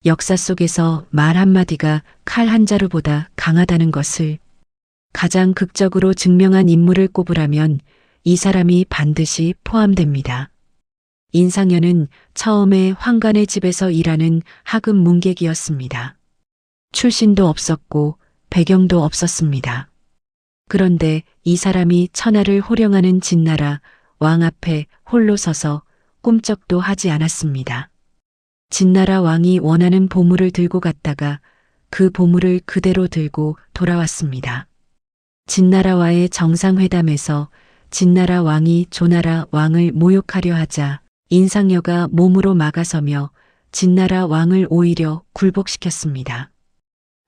역사 속에서 말 한마디가 칼 한 자루보다 강하다는 것을 가장 극적으로 증명한 인물을 꼽으라면 이 사람이 반드시 포함됩니다. 인상여는 처음에 황관의 집에서 일하는 하급 문객이었습니다. 출신도 없었고 배경도 없었습니다. 그런데 이 사람이 천하를 호령하는 진나라 왕 앞에 홀로 서서 꿈쩍도 하지 않았습니다. 진나라 왕이 원하는 보물을 들고 갔다가 그 보물을 그대로 들고 돌아왔습니다. 진나라와의 정상회담에서 진나라 왕이 조나라 왕을 모욕하려 하자 인상여가 몸으로 막아서며 진나라 왕을 오히려 굴복시켰습니다.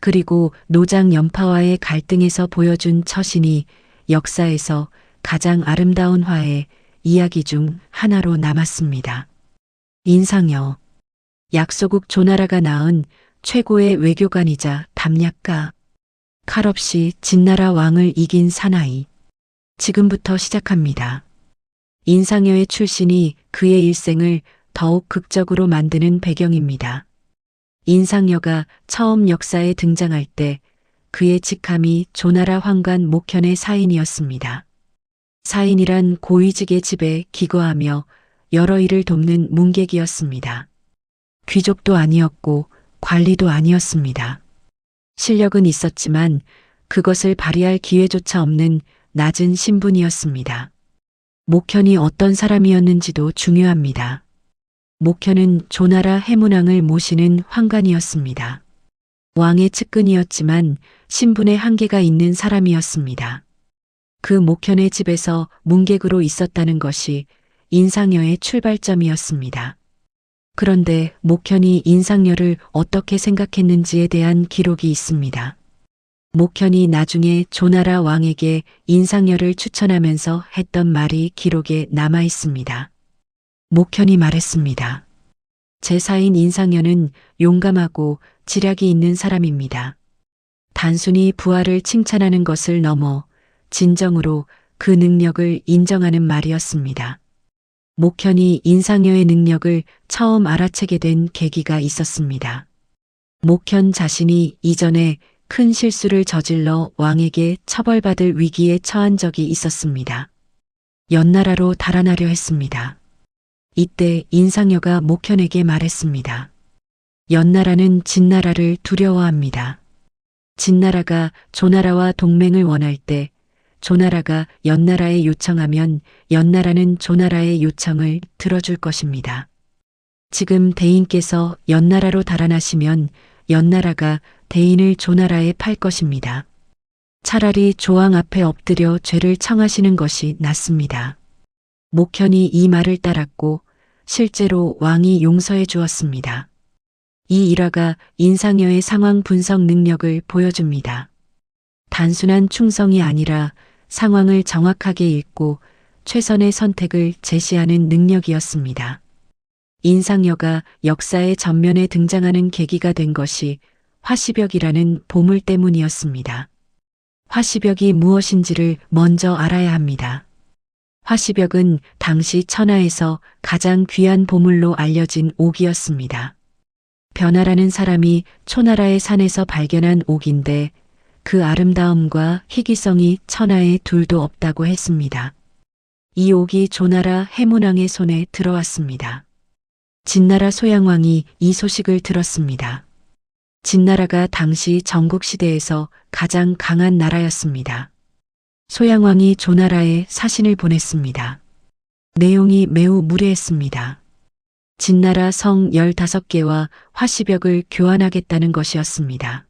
그리고 노장 연파와의 갈등에서 보여준 처신이 역사에서 가장 아름다운 화의 이야기 중 하나로 남았습니다. 인상여, 약소국 조나라가 낳은 최고의 외교관이자 담략가, 칼없이 진나라 왕을 이긴 사나이. 지금부터 시작합니다. 인상여의 출신이 그의 일생을 더욱 극적으로 만드는 배경입니다. 인상여가 처음 역사에 등장할 때 그의 직함이 조나라 황관 목현의 사인이었습니다. 사인이란 고위직의 집에 기거하며 여러 일을 돕는 문객이었습니다. 귀족도 아니었고 관리도 아니었습니다. 실력은 있었지만 그것을 발휘할 기회조차 없는 낮은 신분이었습니다. 목현이 어떤 사람이었는지도 중요합니다. 목현은 조나라 해문왕을 모시는 황관이었습니다. 왕의 측근이었지만 신분의 한계가 있는 사람이었습니다. 그 목현의 집에서 문객으로 있었다는 것이 인상여의 출발점이었습니다. 그런데 목현이 인상여를 어떻게 생각했는지에 대한 기록이 있습니다. 목현이 나중에 조나라 왕에게 인상여를 추천하면서 했던 말이 기록에 남아 있습니다. 목현이 말했습니다. 제 사인 인상여는 용감하고 지략이 있는 사람입니다. 단순히 부하를 칭찬하는 것을 넘어 진정으로 그 능력을 인정하는 말이었습니다. 목현이 인상여의 능력을 처음 알아채게 된 계기가 있었습니다. 목현 자신이 이전에 큰 실수를 저질러 왕에게 처벌받을 위기에 처한 적이 있었습니다. 연나라로 달아나려 했습니다. 이때 인상여가 목현에게 말했습니다. 연나라는 진나라를 두려워합니다. 진나라가 조나라와 동맹을 원할 때 조나라가 연나라에 요청하면 연나라는 조나라의 요청을 들어줄 것입니다. 지금 대인께서 연나라로 달아나시면 연나라가 대인을 조나라에 팔 것입니다. 차라리 조왕 앞에 엎드려 죄를 청하시는 것이 낫습니다. 목현이 이 말을 따랐고 실제로 왕이 용서해 주었습니다. 이 일화가 인상여의 상황 분석 능력을 보여줍니다. 단순한 충성이 아니라 상황을 정확하게 읽고 최선의 선택을 제시하는 능력이었습니다. 인상여가 역사의 전면에 등장하는 계기가 된 것이 화시벽이라는 보물 때문이었습니다. 화시벽이 무엇인지를 먼저 알아야 합니다. 화시벽은 당시 천하에서 가장 귀한 보물로 알려진 옥이었습니다. 변화라는 사람이 초나라의 산에서 발견한 옥인데 그 아름다움과 희귀성이 천하에 둘도 없다고 했습니다. 이 옥이 조나라 해문왕의 손에 들어왔습니다. 진나라 소양왕이 이 소식을 들었습니다. 진나라가 당시 전국시대에서 가장 강한 나라였습니다. 소양왕이 조나라에 사신을 보냈습니다. 내용이 매우 무례했습니다. 진나라 성 15개와 화시벽을 교환하겠다는 것이었습니다.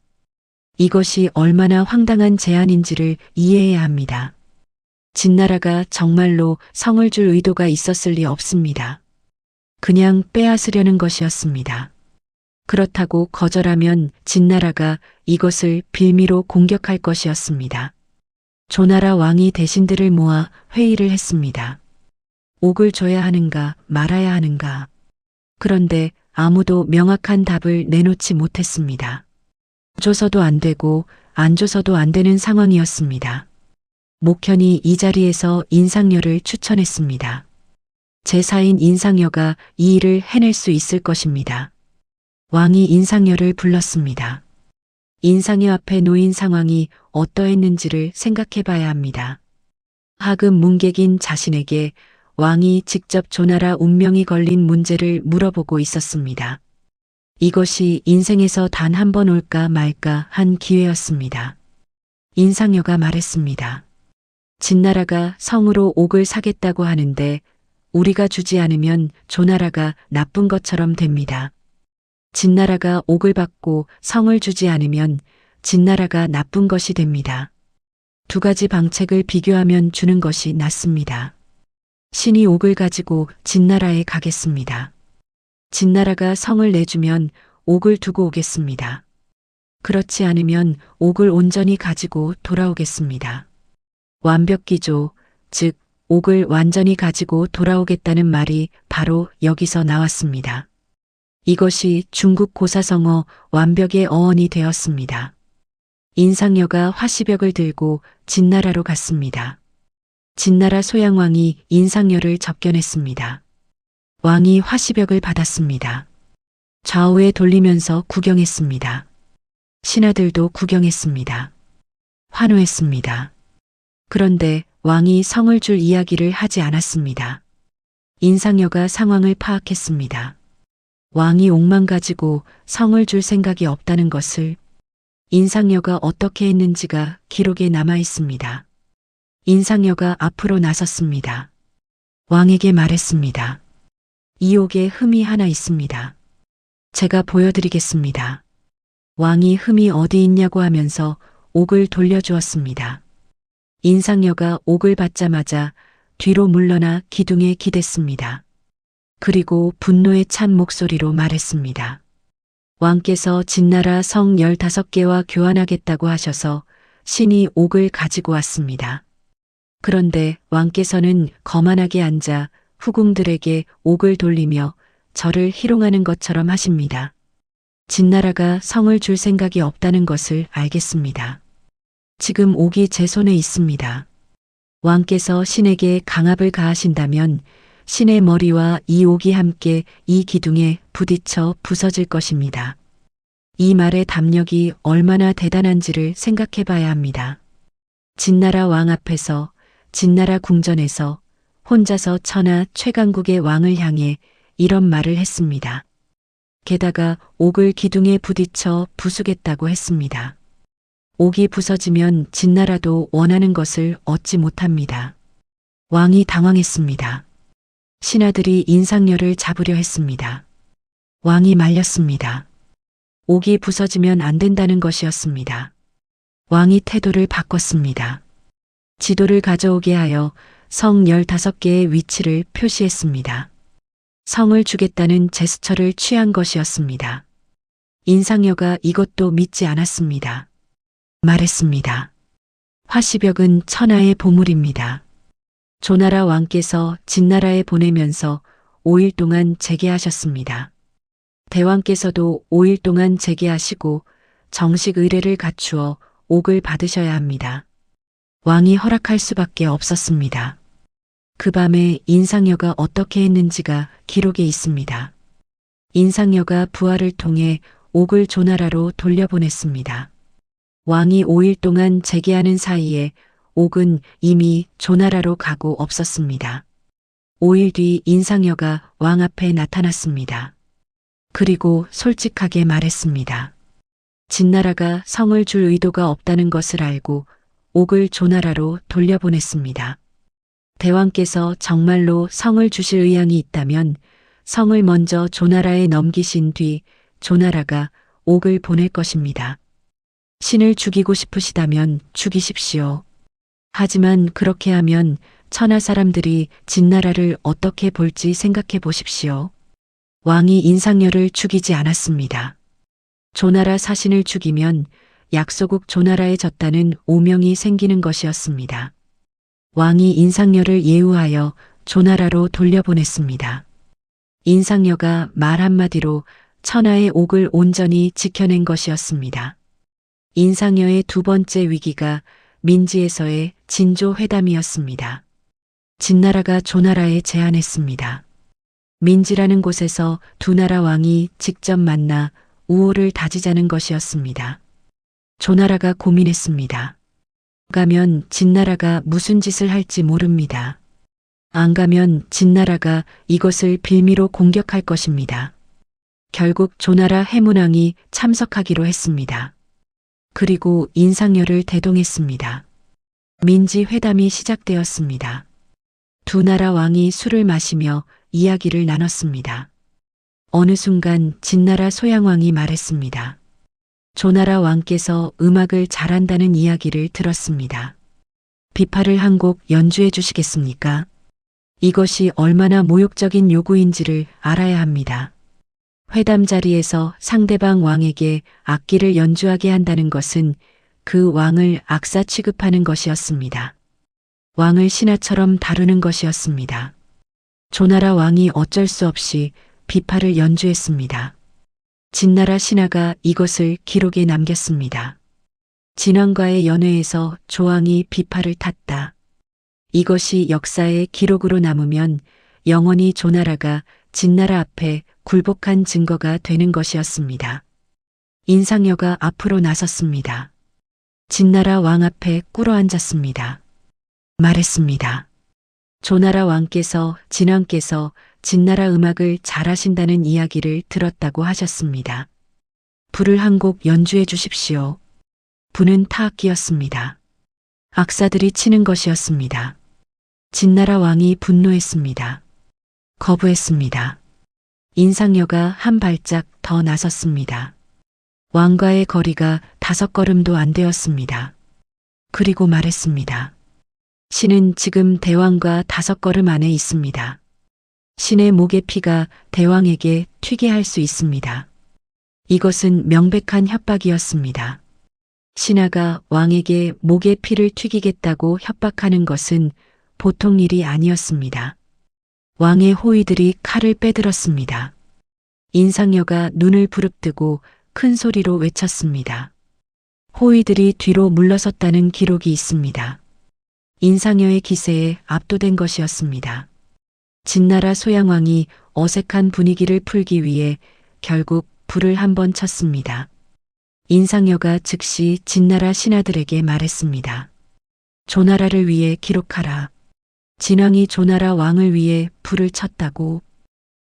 이것이 얼마나 황당한 제안인지를 이해해야 합니다. 진나라가 정말로 성을 줄 의도가 있었을 리 없습니다. 그냥 빼앗으려는 것이었습니다. 그렇다고 거절하면 진나라가 이것을 빌미로 공격할 것이었습니다. 조나라 왕이 대신들을 모아 회의를 했습니다. 옥을 줘야 하는가 말아야 하는가. 그런데 아무도 명확한 답을 내놓지 못했습니다. 줘서도 안 되고 안 줘서도 안 되는 상황이었습니다. 목현이 이 자리에서 인상여를 추천했습니다. 제 사인 인상여가 이 일을 해낼 수 있을 것입니다. 왕이 인상여를 불렀습니다. 인상여 앞에 놓인 상황이 어떠했는지를 생각해 봐야 합니다. 하급 문객인 자신에게 왕이 직접 조나라 운명이 걸린 문제를 물어보고 있었습니다. 이것이 인생에서 단 한 번 올까 말까 한 기회였습니다. 인상여가 말했습니다. 진나라가 성으로 옥을 사겠다고 하는데 우리가 주지 않으면 조나라가 나쁜 것처럼 됩니다. 진나라가 옥을 받고 성을 주지 않으면 진나라가 나쁜 것이 됩니다. 두 가지 방책을 비교하면 주는 것이 낫습니다. 신이 옥을 가지고 진나라에 가겠습니다. 진나라가 성을 내주면 옥을 두고 오겠습니다. 그렇지 않으면 옥을 온전히 가지고 돌아오겠습니다. 완벽기조, 즉 옥을 완전히 가지고 돌아오겠다는 말이 바로 여기서 나왔습니다. 이것이 중국 고사성어 완벽의 어원이 되었습니다. 인상여가 화시벽을 들고 진나라로 갔습니다. 진나라 소양왕이 인상여를 접견했습니다. 왕이 화시벽을 받았습니다. 좌우에 돌리면서 구경했습니다. 신하들도 구경했습니다. 환호했습니다. 그런데 왕이 성을 줄 이야기를 하지 않았습니다. 인상여가 상황을 파악했습니다. 왕이 옥만 가지고 성을 줄 생각이 없다는 것을 인상여가 어떻게 했는지가 기록에 남아 있습니다. 인상여가 앞으로 나섰습니다. 왕에게 말했습니다. 이 옥에 흠이 하나 있습니다. 제가 보여드리겠습니다. 왕이 흠이 어디 있냐고 하면서 옥을 돌려주었습니다. 인상여가 옥을 받자마자 뒤로 물러나 기둥에 기댔습니다. 그리고 분노에 찬 목소리로 말했습니다. 왕께서 진나라 성 15개와 교환하겠다고 하셔서 신이 옥을 가지고 왔습니다. 그런데 왕께서는 거만하게 앉아 후궁들에게 옥을 돌리며 저를 희롱하는 것처럼 하십니다. 진나라가 성을 줄 생각이 없다는 것을 알겠습니다. 지금 옥이 제 손에 있습니다. 왕께서 신에게 강압을 가하신다면 신의 머리와 이 옥이 함께 이 기둥에 부딪혀 부서질 것입니다. 이 말의 담력이 얼마나 대단한지를 생각해 봐야 합니다. 진나라 왕 앞에서 진나라 궁전에서 혼자서 천하 최강국의 왕을 향해 이런 말을 했습니다. 게다가 옥을 기둥에 부딪혀 부수겠다고 했습니다. 옥이 부서지면 진나라도 원하는 것을 얻지 못합니다. 왕이 당황했습니다. 신하들이 인상여를 잡으려 했습니다. 왕이 말렸습니다. 옥이 부서지면 안 된다는 것이었습니다. 왕이 태도를 바꿨습니다. 지도를 가져오게 하여 성 15개의 위치를 표시했습니다. 성을 주겠다는 제스처를 취한 것이었습니다. 인상여가 이것도 믿지 않았습니다. 말했습니다. 화시벽은 천하의 보물입니다. 조나라 왕께서 진나라에 보내면서 5일 동안 재개하셨습니다. 대왕께서도 5일 동안 재개하시고 정식 의례를 갖추어 옥을 받으셔야 합니다. 왕이 허락할 수밖에 없었습니다. 그 밤에 인상여가 어떻게 했는지가 기록에 있습니다. 인상여가 부하를 통해 옥을 조나라로 돌려보냈습니다. 왕이 5일 동안 재개하는 사이에 옥은 이미 조나라로 가고 없었습니다. 5일 뒤 인상여가 왕 앞에 나타났습니다. 그리고 솔직하게 말했습니다. 진나라가 성을 줄 의도가 없다는 것을 알고 옥을 조나라로 돌려보냈습니다. 대왕께서 정말로 성을 주실 의향이 있다면 성을 먼저 조나라에 넘기신 뒤 조나라가 옥을 보낼 것입니다. 신을 죽이고 싶으시다면 죽이십시오. 하지만 그렇게 하면 천하 사람들이 진나라를 어떻게 볼지 생각해 보십시오. 왕이 인상여를 죽이지 않았습니다. 조나라 사신을 죽이면 약소국 조나라에 졌다는 오명이 생기는 것이었습니다. 왕이 인상여를 예우하여 조나라로 돌려보냈습니다. 인상여가 말 한마디로 천하의 옥을 온전히 지켜낸 것이었습니다. 인상여의 두 번째 위기가 민지에서의 진조 회담이었습니다. 진나라가 조나라에 제안했습니다. 민지라는 곳에서 두 나라 왕이 직접 만나 우호를 다지자는 것이었습니다. 조나라가 고민했습니다. 가면 진나라가 무슨 짓을 할지 모릅니다. 안 가면 진나라가 이것을 빌미로 공격할 것입니다. 결국 조나라 해문왕이 참석하기로 했습니다. 그리고 인상여를 대동했습니다. 민지 회담이 시작되었습니다. 두 나라 왕이 술을 마시며 이야기를 나눴습니다. 어느 순간 진나라 소양왕이 말했습니다. 조나라 왕께서 음악을 잘한다는 이야기를 들었습니다. 비파를 한 곡 연주해 주시겠습니까? 이것이 얼마나 모욕적인 요구인지를 알아야 합니다. 회담 자리에서 상대방 왕에게 악기를 연주하게 한다는 것은 그 왕을 악사 취급하는 것이었습니다. 왕을 신하처럼 다루는 것이었습니다. 조나라 왕이 어쩔 수 없이 비파를 연주했습니다. 진나라 신하가 이것을 기록에 남겼습니다. 진왕과의 연회에서 조왕이 비파를 탔다. 이것이 역사의 기록으로 남으면 영원히 조나라가 진나라 앞에 굴복한 증거가 되는 것이었습니다. 인상여가 앞으로 나섰습니다. 진나라 왕 앞에 꿇어앉았습니다. 말했습니다. 조나라 왕께서 진왕께서 진나라 음악을 잘하신다는 이야기를 들었다고 하셨습니다. 불을 한 곡 연주해 주십시오. 불은 타악기였습니다. 악사들이 치는 것이었습니다. 진나라 왕이 분노했습니다. 거부했습니다. 인상여가 한 발짝 더 나섰습니다. 왕과의 거리가 5걸음도 안 되었습니다. 그리고 말했습니다. 신은 지금 대왕과 5걸음 안에 있습니다. 신의 목의 피가 대왕에게 튀게 할 수 있습니다. 이것은 명백한 협박이었습니다. 신하가 왕에게 목의 피를 튀기겠다고 협박하는 것은 보통 일이 아니었습니다. 왕의 호위들이 칼을 빼들었습니다. 인상여가 눈을 부릅뜨고 큰 소리로 외쳤습니다. 호위들이 뒤로 물러섰다는 기록이 있습니다. 인상여의 기세에 압도된 것이었습니다. 진나라 소양왕이 어색한 분위기를 풀기 위해 결국 불을 한번 쳤습니다. 인상여가 즉시 진나라 신하들에게 말했습니다. 조나라를 위해 기록하라. 진왕이 조나라 왕을 위해 불을 쳤다고.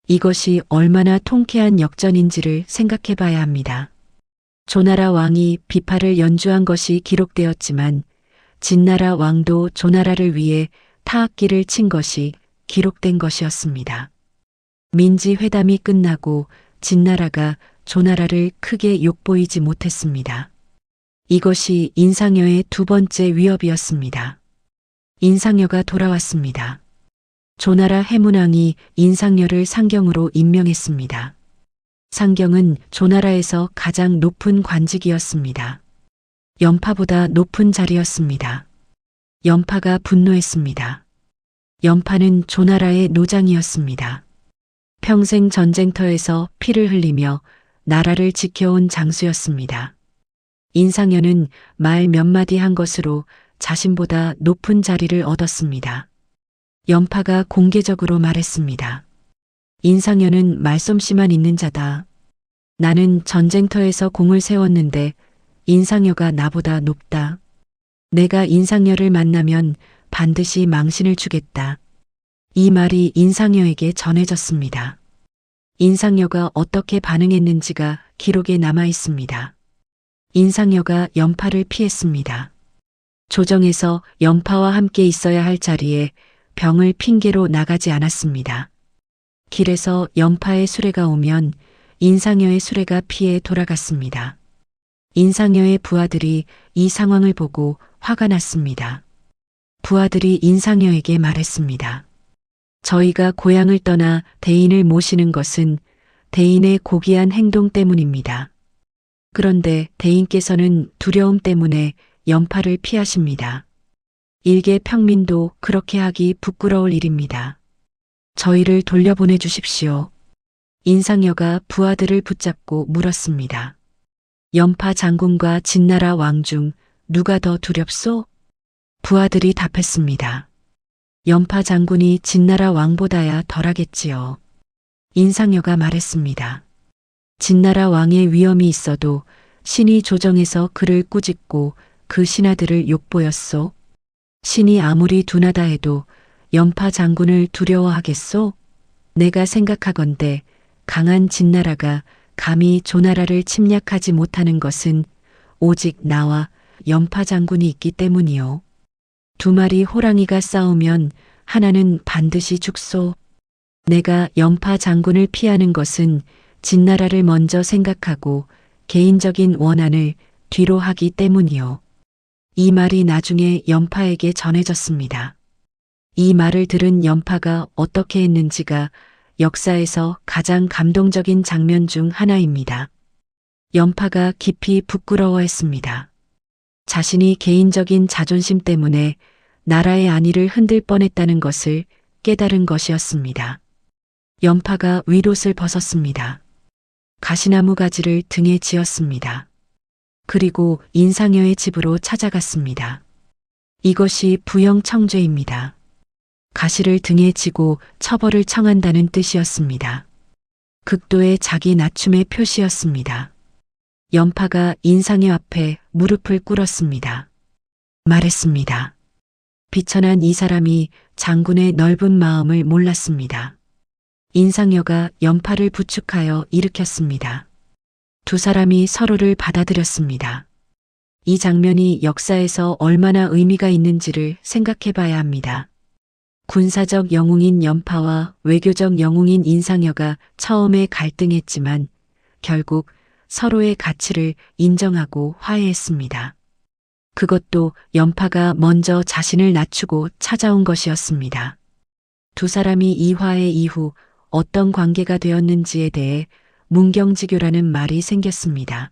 이것이 얼마나 통쾌한 역전인지를 생각해 봐야 합니다. 조나라 왕이 비파를 연주한 것이 기록되었지만 진나라 왕도 조나라를 위해 타악기를 친 것이 기록된 것이었습니다. 민지 회담이 끝나고 진나라가 조나라를 크게 욕보이지 못했습니다. 이것이 인상여의 두 번째 위협이었습니다. 인상여가 돌아왔습니다. 조나라 해문왕이 인상여를 상경으로 임명했습니다. 상경은 조나라에서 가장 높은 관직이었습니다. 연파보다 높은 자리였습니다. 연파가 분노했습니다. 연파는 조나라의 노장이었습니다. 평생 전쟁터에서 피를 흘리며 나라를 지켜온 장수였습니다. 인상여는 말 몇 마디 한 것으로 자신보다 높은 자리를 얻었습니다. 연파가 공개적으로 말했습니다. 인상여는 말솜씨만 있는 자다. 나는 전쟁터에서 공을 세웠는데 인상여가 나보다 높다. 내가 인상여를 만나면 반드시 망신을 주겠다. 이 말이 인상여에게 전해졌습니다. 인상여가 어떻게 반응했는지가 기록에 남아 있습니다. 인상여가 연파를 피했습니다. 조정에서 연파와 함께 있어야 할 자리에 병을 핑계로 나가지 않았습니다. 길에서 연파의 수레가 오면 인상여의 수레가 피해 돌아갔습니다. 인상여의 부하들이 이 상황을 보고 화가 났습니다. 부하들이 인상여에게 말했습니다. 저희가 고향을 떠나 대인을 모시는 것은 대인의 고귀한 행동 때문입니다. 그런데 대인께서는 두려움 때문에 연파를 피하십니다. 일개 평민도 그렇게 하기 부끄러울 일입니다. 저희를 돌려보내 주십시오. 인상여가 부하들을 붙잡고 물었습니다. 연파 장군과 진나라 왕 중 누가 더 두렵소? 부하들이 답했습니다. 연파 장군이 진나라 왕보다야 덜하겠지요. 인상여가 말했습니다. 진나라 왕의 위험이 있어도 신이 조정해서 그를 꾸짖고 그 신하들을 욕보였소. 신이 아무리 둔하다 해도 연파 장군을 두려워하겠소? 내가 생각하건대 강한 진나라가 감히 조나라를 침략하지 못하는 것은 오직 나와 연파 장군이 있기 때문이요. 두 마리 호랑이가 싸우면 하나는 반드시 죽소. 내가 연파 장군을 피하는 것은 진나라를 먼저 생각하고 개인적인 원한을 뒤로 하기 때문이요. 이 말이 나중에 연파에게 전해졌습니다. 이 말을 들은 연파가 어떻게 했는지가 역사에서 가장 감동적인 장면 중 하나입니다. 연파가 깊이 부끄러워했습니다. 자신이 개인적인 자존심 때문에 나라의 안위를 흔들 뻔했다는 것을 깨달은 것이었습니다. 연파가 윗옷을 벗었습니다. 가시나무 가지를 등에 지었습니다. 그리고 인상여의 집으로 찾아갔습니다. 이것이 부영청죄입니다. 가시를 등에 지고 처벌을 청한다는 뜻이었습니다. 극도의 자기 낮춤의 표시였습니다. 연파가 인상여 앞에 무릎을 꿇었습니다. 말했습니다. 비천한 이 사람이 장군의 넓은 마음을 몰랐습니다. 인상여가 연파를 부축하여 일으켰습니다. 두 사람이 서로를 받아들였습니다. 이 장면이 역사에서 얼마나 의미가 있는지를 생각해 봐야 합니다. 군사적 영웅인 연파와 외교적 영웅인 인상여가 처음에 갈등했지만 결국 서로의 가치를 인정하고 화해했습니다. 그것도 연파가 먼저 자신을 낮추고 찾아온 것이었습니다. 두 사람이 이 화해 이후 어떤 관계가 되었는지에 대해 문경지교라는 말이 생겼습니다.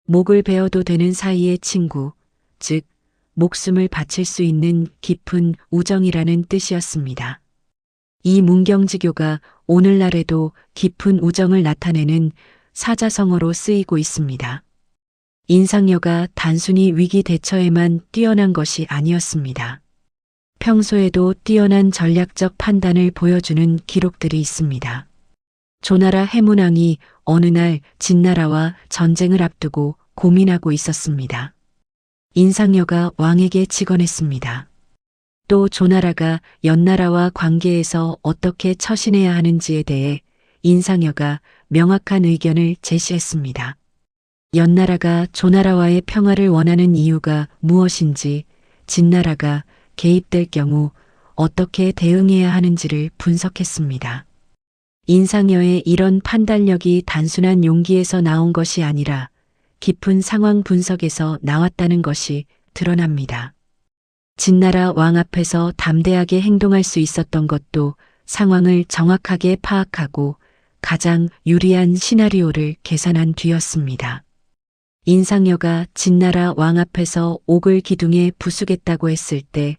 목을 베어도 되는 사이의 친구, 즉 목숨을 바칠 수 있는 깊은 우정이라는 뜻이었습니다. 이 문경지교가 오늘날에도 깊은 우정을 나타내는 사자성어로 쓰이고 있습니다. 인상여가 단순히 위기 대처에만 뛰어난 것이 아니었습니다. 평소에도 뛰어난 전략적 판단을 보여주는 기록들이 있습니다. 조나라 해문왕이 어느 날 진나라와 전쟁을 앞두고 고민하고 있었습니다. 인상여가 왕에게 직언했습니다. 또 조나라가 연나라와 관계에서 어떻게 처신해야 하는지에 대해 인상여가 명확한 의견을 제시했습니다. 연나라가 조나라와의 평화를 원하는 이유가 무엇인지, 진나라가 개입될 경우 어떻게 대응해야 하는지를 분석했습니다. 인상여의 이런 판단력이 단순한 용기에서 나온 것이 아니라 깊은 상황 분석에서 나왔다는 것이 드러납니다. 진나라 왕 앞에서 담대하게 행동할 수 있었던 것도 상황을 정확하게 파악하고 가장 유리한 시나리오를 계산한 뒤였습니다. 인상여가 진나라 왕 앞에서 옥을 기둥에 부수겠다고 했을 때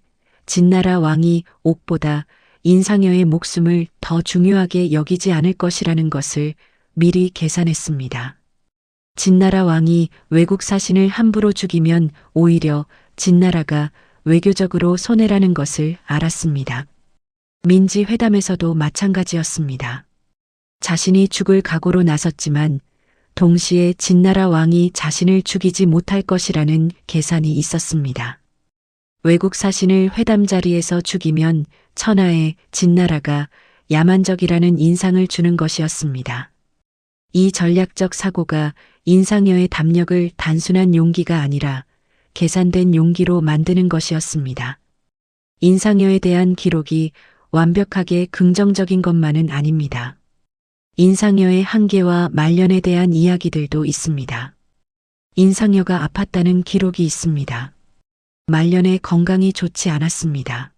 진나라 왕이 옥보다 인상여의 목숨을 더 중요하게 여기지 않을 것이라는 것을 미리 계산했습니다. 진나라 왕이 외국 사신을 함부로 죽이면 오히려 진나라가 외교적으로 손해라는 것을 알았습니다. 민지 회담에서도 마찬가지였습니다. 자신이 죽을 각오로 나섰지만 동시에 진나라 왕이 자신을 죽이지 못할 것이라는 계산이 있었습니다. 외국 사신을 회담 자리에서 죽이면 천하에 진나라가 야만적이라는 인상을 주는 것이었습니다. 이 전략적 사고가 인상여의 담력을 단순한 용기가 아니라 계산된 용기로 만드는 것이었습니다. 인상여에 대한 기록이 완벽하게 긍정적인 것만은 아닙니다. 인상여의 한계와 말년에 대한 이야기들도 있습니다. 인상여가 아팠다는 기록이 있습니다. 말년에 건강이 좋지 않았습니다.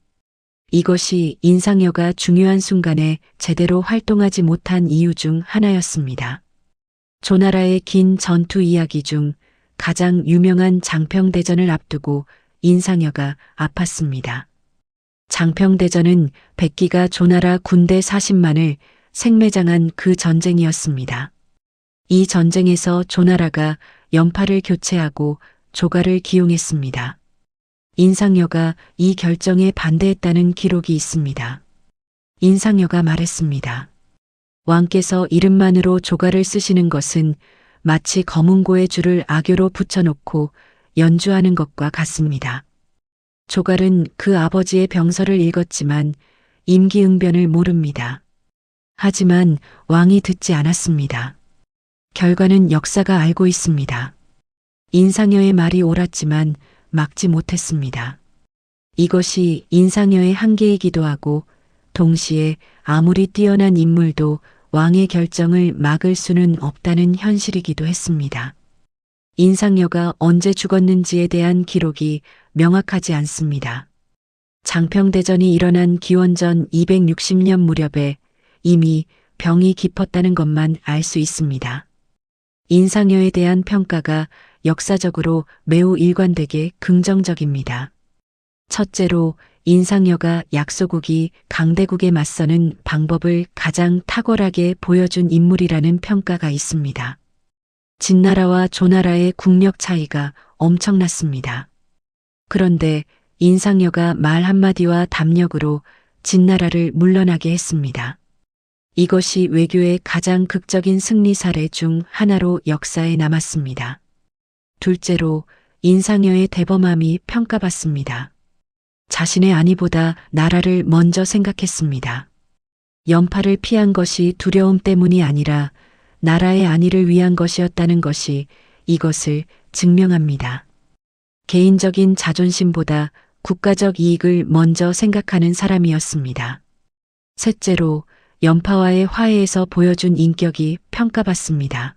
이것이 인상여가 중요한 순간에 제대로 활동하지 못한 이유 중 하나였습니다. 조나라의 긴 전투 이야기 중 가장 유명한 장평대전을 앞두고 인상여가 아팠습니다. 장평대전은 백기가 조나라 군대 40만을 생매장한 그 전쟁이었습니다. 이 전쟁에서 조나라가 연파를 교체하고 조가를 기용했습니다. 인상여가 이 결정에 반대했다는 기록이 있습니다. 인상여가 말했습니다. 왕께서 이름만으로 조가를 쓰시는 것은 마치 검은고의 줄을 악교로 붙여놓고 연주하는 것과 같습니다. 조갈은 그 아버지의 병서를 읽었지만 임기응변을 모릅니다. 하지만 왕이 듣지 않았습니다. 결과는 역사가 알고 있습니다. 인상여의 말이 옳았지만 막지 못했습니다. 이것이 인상여의 한계이기도 하고 동시에 아무리 뛰어난 인물도 왕의 결정을 막을 수는 없다는 현실이기도 했습니다. 인상여가 언제 죽었는지에 대한 기록이 명확하지 않습니다. 장평대전이 일어난 기원전 260년 무렵에 이미 병이 깊었다는 것만 알 수 있습니다. 인상여에 대한 평가가 역사적으로 매우 일관되게 긍정적입니다. 첫째로 인상여가 약소국이 강대국에 맞서는 방법을 가장 탁월하게 보여준 인물이라는 평가가 있습니다. 진나라와 조나라의 국력 차이가 엄청났습니다. 그런데 인상여가 말 한마디와 담력으로 진나라를 물러나게 했습니다. 이것이 외교의 가장 극적인 승리 사례 중 하나로 역사에 남았습니다. 둘째로 인상여의 대범함이 평가받습니다. 자신의 안위보다 나라를 먼저 생각했습니다. 연파를 피한 것이 두려움 때문이 아니라 나라의 안위를 위한 것이었다는 것이 이것을 증명합니다. 개인적인 자존심보다 국가적 이익을 먼저 생각하는 사람이었습니다. 셋째로 연파와의 화해에서 보여준 인격이 평가받습니다.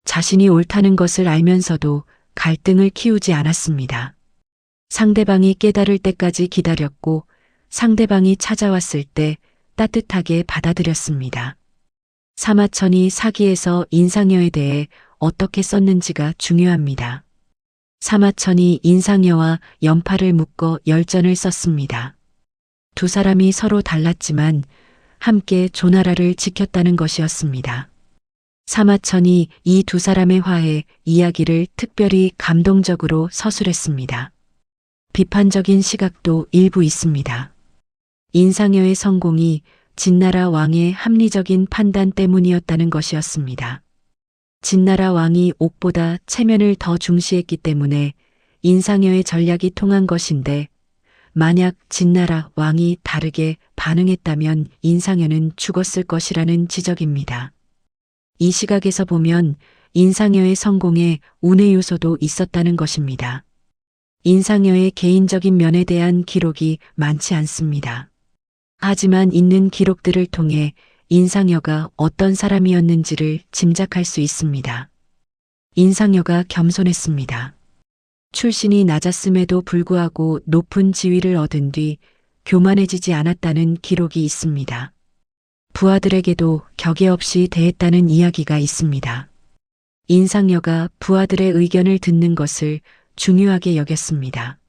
자신이 옳다는 것을 알면서도 갈등을 키우지 않았습니다. 상대방이 깨달을 때까지 기다렸고 상대방이 찾아왔을 때 따뜻하게 받아들였습니다. 사마천이 사기에서 인상여에 대해 어떻게 썼는지가 중요합니다. 사마천이 인상여와 연파를 묶어 열전을 썼습니다. 두 사람이 서로 달랐지만 함께 조나라를 지켰다는 것이었습니다. 사마천이 이 두 사람의 화해 이야기를 특별히 감동적으로 서술했습니다. 비판적인 시각도 일부 있습니다. 인상여의 성공이 진나라 왕의 합리적인 판단 때문이었다는 것이었습니다. 진나라 왕이 옥보다 체면을 더 중시했기 때문에 인상여의 전략이 통한 것인데 만약 진나라 왕이 다르게 반응했다면 인상여는 죽었을 것이라는 지적입니다. 이 시각에서 보면 인상여의 성공에 운의 요소도 있었다는 것입니다. 인상여의 개인적인 면에 대한 기록이 많지 않습니다. 하지만 있는 기록들을 통해 인상여가 어떤 사람이었는지를 짐작할 수 있습니다. 인상여가 겸손했습니다. 출신이 낮았음에도 불구하고 높은 지위를 얻은 뒤 교만해지지 않았다는 기록이 있습니다. 부하들에게도 격의 없이 대했다는 이야기가 있습니다. 인상여가 부하들의 의견을 듣는 것을 중요하게 여겼습니다.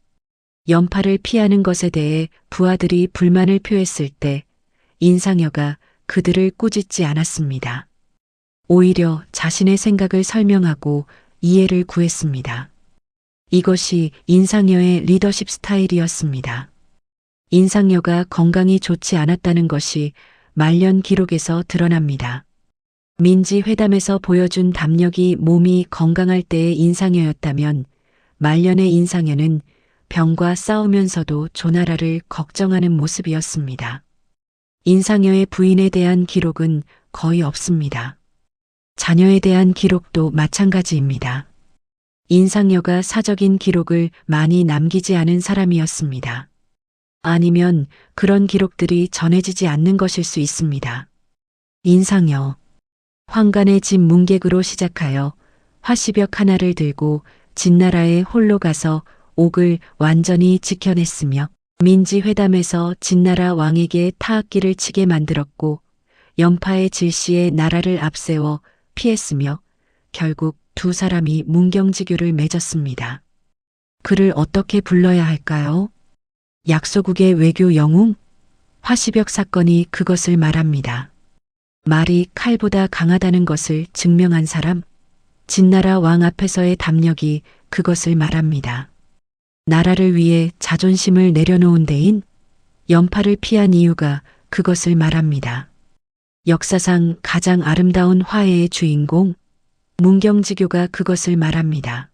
연파를 피하는 것에 대해 부하들이 불만을 표했을 때 인상여가 그들을 꾸짖지 않았습니다. 오히려 자신의 생각을 설명하고 이해를 구했습니다. 이것이 인상여의 리더십 스타일이었습니다. 인상여가 건강이 좋지 않았다는 것이 말년 기록에서 드러납니다. 민지 회담에서 보여준 담력이 몸이 건강할 때의 인상여였다면 말년의 인상여는 병과 싸우면서도 조나라를 걱정하는 모습이었습니다. 인상여의 부인에 대한 기록은 거의 없습니다. 자녀에 대한 기록도 마찬가지입니다. 인상여가 사적인 기록을 많이 남기지 않은 사람이었습니다. 아니면 그런 기록들이 전해지지 않는 것일 수 있습니다. 인상여. 황간의 집 문객으로 시작하여 화시벽 하나를 들고 진나라에 홀로 가서 옥을 완전히 지켜냈으며 민지 회담에서 진나라 왕에게 타악기를 치게 만들었고 연파의 질시에 나라를 앞세워 피했으며 결국 두 사람이 문경지교를 맺었습니다. 그를 어떻게 불러야 할까요? 약소국의 외교 영웅? 화시벽 사건이 그것을 말합니다. 말이 칼보다 강하다는 것을 증명한 사람? 진나라 왕 앞에서의 담력이 그것을 말합니다. 나라를 위해 자존심을 내려놓은 대인? 연파를 피한 이유가 그것을 말합니다. 역사상 가장 아름다운 화해의 주인공, 문경지교가 그것을 말합니다.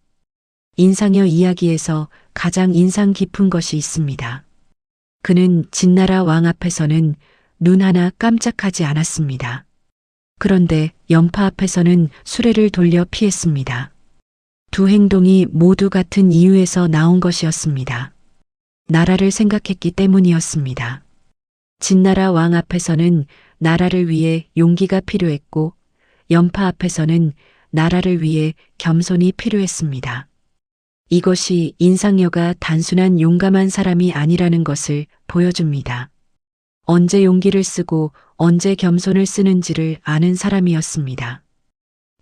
인상여 이야기에서 가장 인상 깊은 것이 있습니다. 그는 진나라 왕 앞에서는 눈 하나 깜짝하지 않았습니다. 그런데 연파 앞에서는 수레를 돌려 피했습니다. 두 행동이 모두 같은 이유에서 나온 것이었습니다. 나라를 생각했기 때문이었습니다. 진나라 왕 앞에서는 나라를 위해 용기가 필요했고, 연파 앞에서는 나라를 위해 겸손이 필요했습니다. 이것이 인상여가 단순한 용감한 사람이 아니라는 것을 보여줍니다. 언제 용기를 쓰고 언제 겸손을 쓰는지를 아는 사람이었습니다.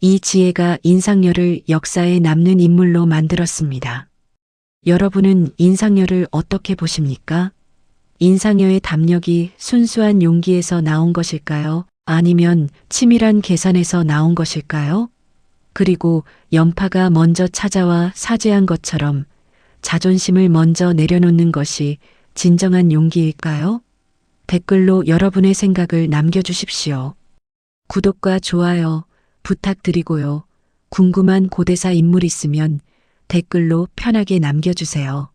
이 지혜가 인상여를 역사에 남는 인물로 만들었습니다. 여러분은 인상여를 어떻게 보십니까? 인상여의 담력이 순수한 용기에서 나온 것일까요? 아니면 치밀한 계산에서 나온 것일까요? 그리고 연파가 먼저 찾아와 사죄한 것처럼 자존심을 먼저 내려놓는 것이 진정한 용기일까요? 댓글로 여러분의 생각을 남겨주십시오. 구독과 좋아요 부탁드리고요. 궁금한 고대사 인물 있으면 댓글로 편하게 남겨주세요.